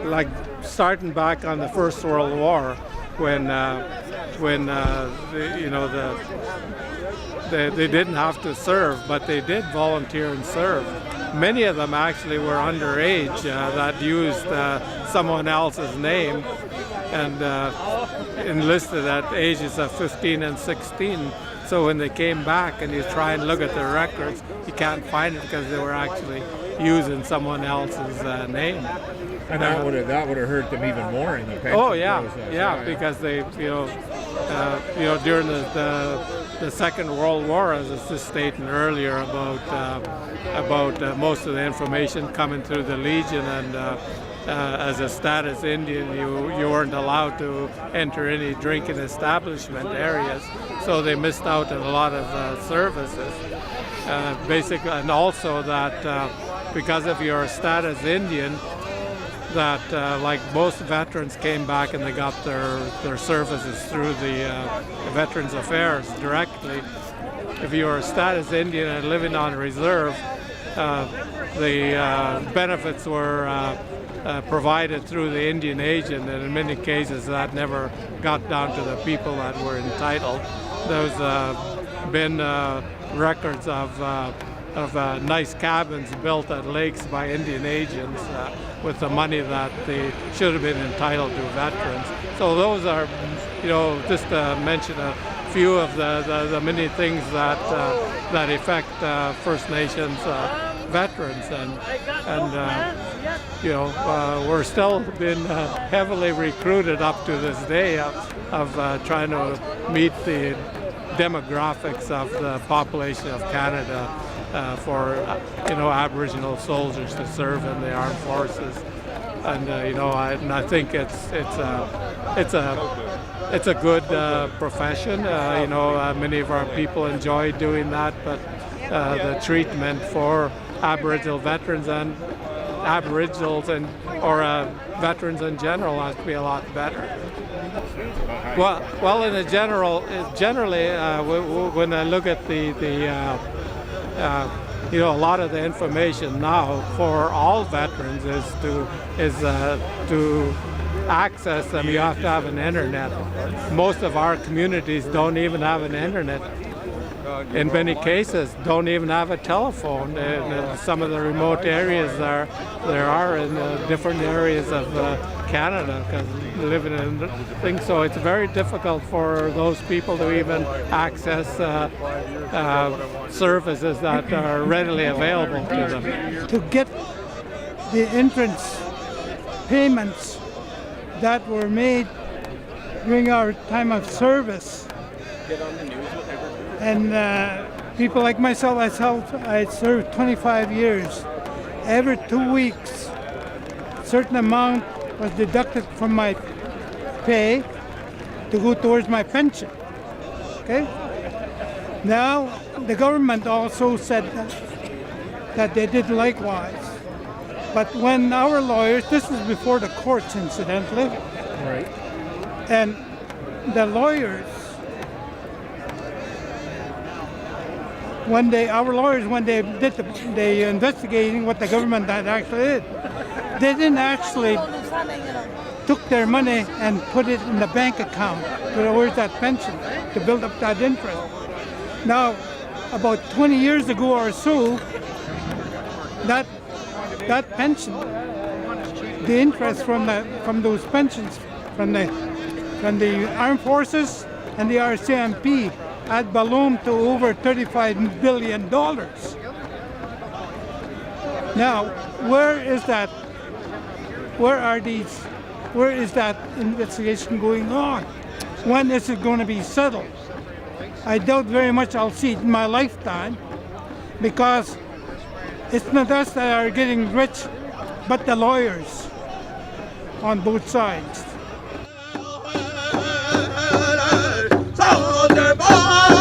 like starting back on the First World War, when they didn't have to serve, but they did volunteer and serve. Many of them actually were underage that used someone else's name and enlisted at ages of 15 and 16. So when they came back and you try and look at their records, you can't find it because they were actually using someone else's name. And that would have hurt them even more in the pension process. Because they during the Second World War, as I was stating earlier about most of the information coming through the Legion, and as a status Indian, you weren't allowed to enter any drinking establishment areas, so they missed out on a lot of services. Basically, and also that because of your status Indian, that like most veterans came back and they got their services through the Veterans Affairs directly. If you were a status Indian and living on reserve, the benefits were provided through the Indian agent, and in many cases that never got down to the people that were entitled. There's been records of nice cabins built at lakes by Indian agents with the money that they should have been entitled to veterans. So those are, just to mention a few of the many things that affect First Nations veterans, and we're still been heavily recruited up to this day of trying to meet the demographics of the population of Canada for Aboriginal soldiers to serve in the armed forces, and I think it's a good profession. Many of our people enjoy doing that, but the treatment for Aboriginal veterans and Aboriginals or veterans in general has to be a lot better. Well, generally, when I look at a lot of the information now for all veterans is to access them. You have to have an internet. Most of our communities don't even have an internet. In many cases, don't even have a telephone. In some of the remote areas there are in different areas of Canada, because living in things. So it's very difficult for those people to even access services that are readily available to them. To get the entrance payments that were made during our time of service. And people like myself, I served 25 years. Every 2 weeks, a certain amount was deducted from my pay to go towards my pension. Okay? Now, the government also said that they did likewise. But when our lawyers, this is before the courts, incidentally, Right. and the lawyers, when they did the investigating what the government had actually did, they didn't actually took their money and put it in the bank account towards that pension to build up that interest. Now, about 20 years ago or so, that pension, the interest from those pensions from the armed forces and the RCMP had ballooned to over $35 billion. Now, where is that investigation going on? When is it going to be settled? I doubt very much I'll see it in my lifetime, because it's not us that are getting rich, but the lawyers on both sides. Soldier boy!